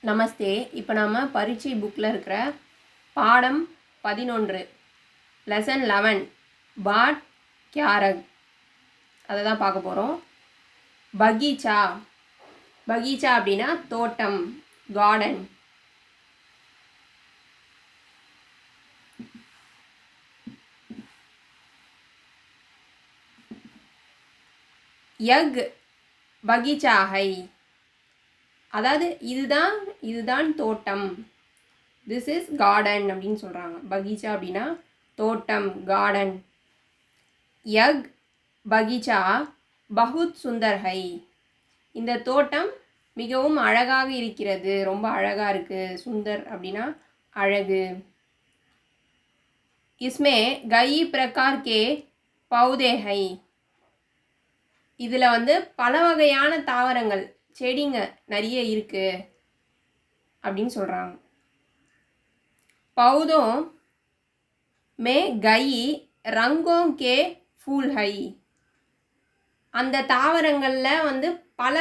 நமஸ்தே. இப்போ நாம் பரீட்சை புக்கில் இருக்கிற பாடம் 11 லெசன் 11 பாட் கியாரக் அதை தான் பார்க்க போகிறோம். பகீச்சா பகீச்சா அப்படின்னா தோட்டம், கார்டன். யக் பகீச்சா ஹை, அதாவது இதுதான் தோட்டம். திஸ் இஸ் கார்டன் அப்படின்னு சொல்கிறாங்க. பகீச்சா அப்படின்னா தோட்டம், கார்டன். யக் பகீச்சா பகுத் சுந்தர் ஹை, இந்த தோட்டம் மிகவும் அழகாக இருக்கிறது, ரொம்ப அழகாக இருக்குது. சுந்தர் அப்படின்னா அழகு. இஸ்மே கயி பிரகார் கே பௌதே ஹை, இதில் பல வகையான தாவரங்கள், செடிங்க நிறைய இருக்குது அப்படின்னு சொல்கிறாங்க. பௌதோ மே கயி ரங்கோं के फूल है, அந்த தாவரங்களில் பல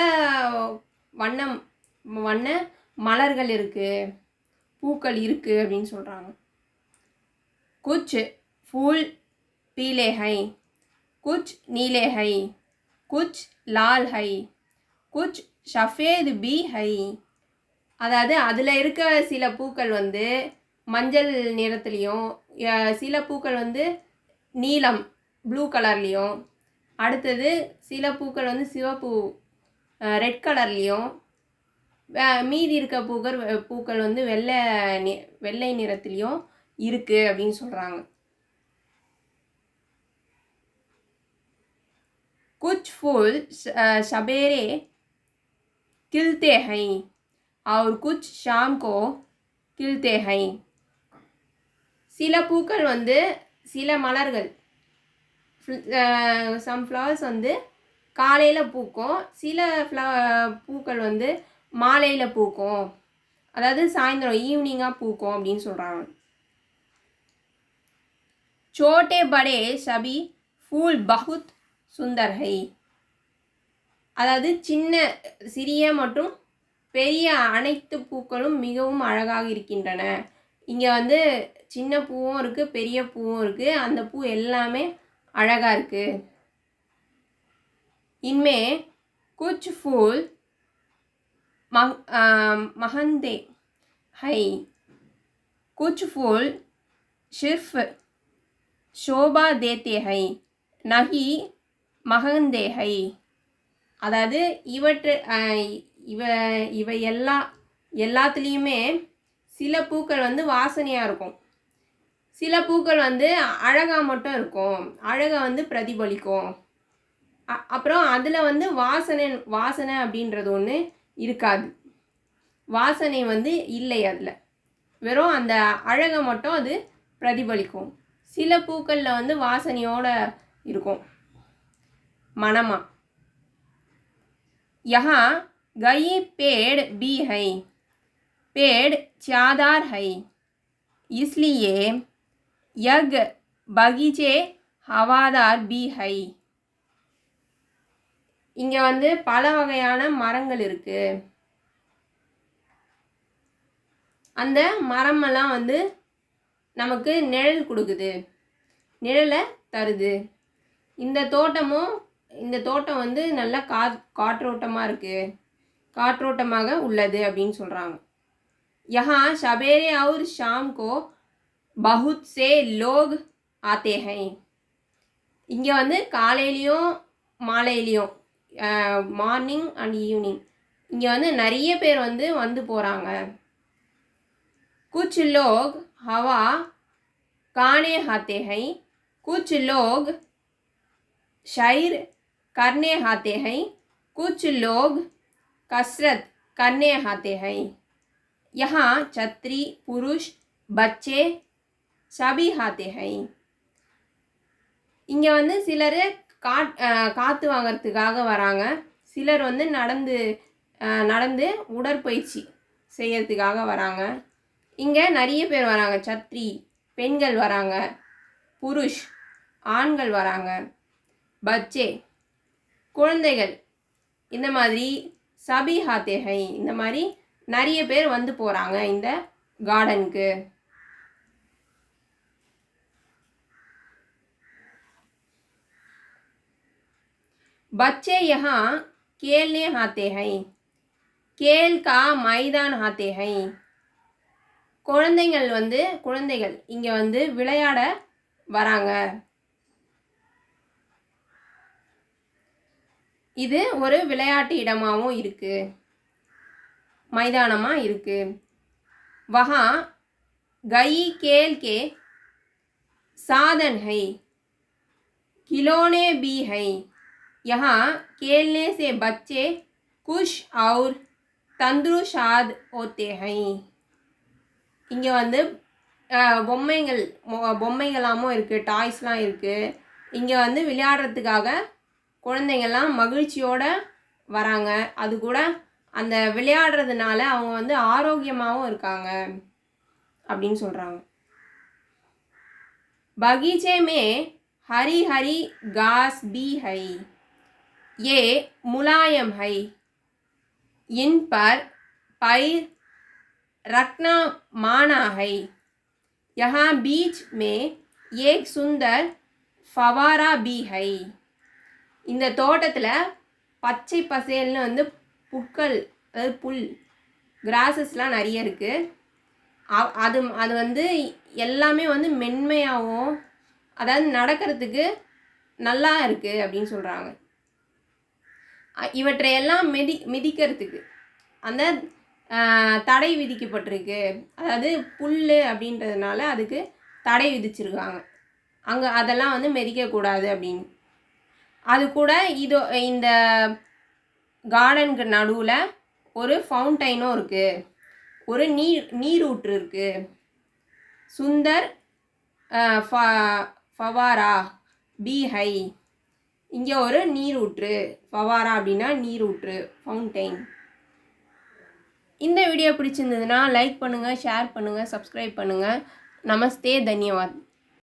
வண்ண மலர்கள் இருக்குது, பூக்கள் இருக்குது அப்படின்னு சொல்கிறாங்க. குச் फूल पीले हैं, कुछ नीले हैं, कुछ लाल है, कुछ सफ़ेद भी है, அதாவது அதில் இருக்க சில பூக்கள் மஞ்சள் நிறத்துலேயும், சில பூக்கள் நீலம் ப்ளூ கலர்லேயும், அடுத்தது சில பூக்கள் சிவப்பு ரெட் கலர்லேயும், மீதி இருக்க பூக்கள் வெள்ளை நிறத்துலேயும் இருக்குது அப்படின்னு சொல்கிறாங்க. कुछ फूल सवेरे खिलते हैं और कुछ शाम को खिलते हैं, சில பூக்கள் சில மலர்கள், சம் ஃப்ளவர்ஸ் காலையில் பூக்கும், சில பூக்கள் மாலையில் பூக்கும், அதாவது சாயந்தரம் ஈவினிங்காக பூக்கும் அப்படின்னு சொல்கிறாங்க. छोटे बड़े सभी फूल बहुत सुंदर है, அதாவது சிறிய மற்றும் பெரிய அனைத்து பூக்களும் மிகவும் அழகாக இருக்கின்றன. இங்கே சின்ன பூவும் இருக்குது, பெரிய பூவும் இருக்குது, அந்த பூ எல்லாமே அழகாக இருக்குது. இன்மே குச் ஃபூல் महंगे है, कुछ फूल सिर्फ शोभा देते हैं नहीं महंगे है, அதாவது இவை எல்லாத்துலேயுமே சில பூக்கள் வாசனையாக இருக்கும், சில பூக்கள் அழகாக மட்டும் இருக்கும், அழகை பிரதிபலிக்கும். அப்புறம் அதில் வாசனை அப்படின்றது ஒன்று இருக்காது, வாசனை இல்லை, அதில் வெறும் அந்த அழகை மட்டும் அது பிரதிபலிக்கும். சில பூக்களில் வாசனையோடு இருக்கும், மனமா. यहाँ कई पेड़ भी है, पेड़ चादार है, इसलिए यग बगीचे हवादार भी है, இங்கே பல வகையான மரங்கள் இருக்குது, அந்த மரமெல்லாம் நமக்கு நிழல் கொடுக்குது, நிழலை தருது. இந்த தோட்டம் நல்ல காற்றோட்டமாக இருக்குது, காற்றோட்டமாக உள்ளது அப்படின்னு சொல்கிறாங்க. யஹா சபேரே और शाम को बहुत से लोग आते हैं, இங்கே காலையிலையும் மாலையிலையும், மார்னிங் அண்ட் ஈவினிங், இங்கே நிறைய பேர் போகிறாங்க. कुछ लोग हवा खाने आते हैं, कुछ लोग सैर करने आते हैं, कुछ लोग कसरत करने आते हैं, यहाँ छतरी पुरुष बच्चे सभी आते हैं, இங்கே சிலர் காற்று வாங்கிறதுக்காக வராங்க, சிலர் நடந்து உடற்பயிற்சி செய்யறதுக்காக வராங்க. இங்கே நிறைய பேர் வராங்க, சத்ரி பெண்கள் வராங்க, புருஷ் ஆண்கள் வராங்க, பச்சே குழந்தைகள், இந்த மாதிரி சபி ஹாத்தே ஹை, இந்த மாதிரி நிறைய பேர் வந்து போகிறாங்க இந்த கார்டனுக்கு. बच्चे यहाँ खेलने आते हैं, खेल का मैदान आते हैं. குழந்தைகள் இங்கே வந்து விளையாட வராங்க. இது ஒரு விளையாட்டு இடமாகவும் இருக்குது, மைதானமாக இருக்குது. वहाँ गई खेल के साधन है, खिलौने भी हैं. यहाँ खेलने से बच्चे खुश और तंदुरुस्त होते हैं. இங்கே வந்து பொம்மைகளாமும் இருக்குது, டாய்ஸ்லாம் இருக்குது. இங்கே வந்து விளையாடுறதுக்காக குழந்தைங்கள்லாம் மகிழ்ச்சியோடு வராங்க. அது கூட அந்த விளையாடுறதுனால அவங்க வந்து ஆரோக்கியமாகவும் இருக்காங்க அப்படின்னு சொல்கிறாங்க. बगीचे में हरी हरी घास भी है, ये मुलायम है, इन पर पैर रखना माना है. यहाँ बीच में एक सुंदर फवारा भी है. இந்த தோட்டத்தில் பச்சை பசேல்னு வந்து புற்கள், அதாவது புல், கிராஸஸ்லாம் நிறைய இருக்குது. அது வந்து எல்லாமே வந்து மென்மையாகவும், அதாவது நடக்கிறதுக்கு நல்லா இருக்குது அப்படின்னு சொல்கிறாங்க. இவற்றையெல்லாம் மிதிக்கிறதுக்கு அந்த தடை விதிக்கப்பட்டிருக்கு. அதாவது புல் அப்படின்றதுனால அதுக்கு தடை விதிச்சிருக்காங்க. அங்கே அதெல்லாம் வந்து மிதிக்கக்கூடாது அப்படின்னு. அது கூட இந்த கார்டனுக்கு நடுவில் ஒரு ஃபவுண்டைனும் இருக்குது, ஒரு நீரூற்று இருக்குது. சுந்தர் ஃபவாரா பி ஹை, இங்கே ஒரு நீரூற்று. ஃபவாரா அப்படின்னா நீரூற்று, ஃபவுண்டைன். இந்த வீடியோ பிடிச்சிருந்ததுன்னா லைக் பண்ணுங்கள், ஷேர் பண்ணுங்கள், சப்ஸ்கிரைப் பண்ணுங்கள். நமஸ்தே, தன்யவாத்.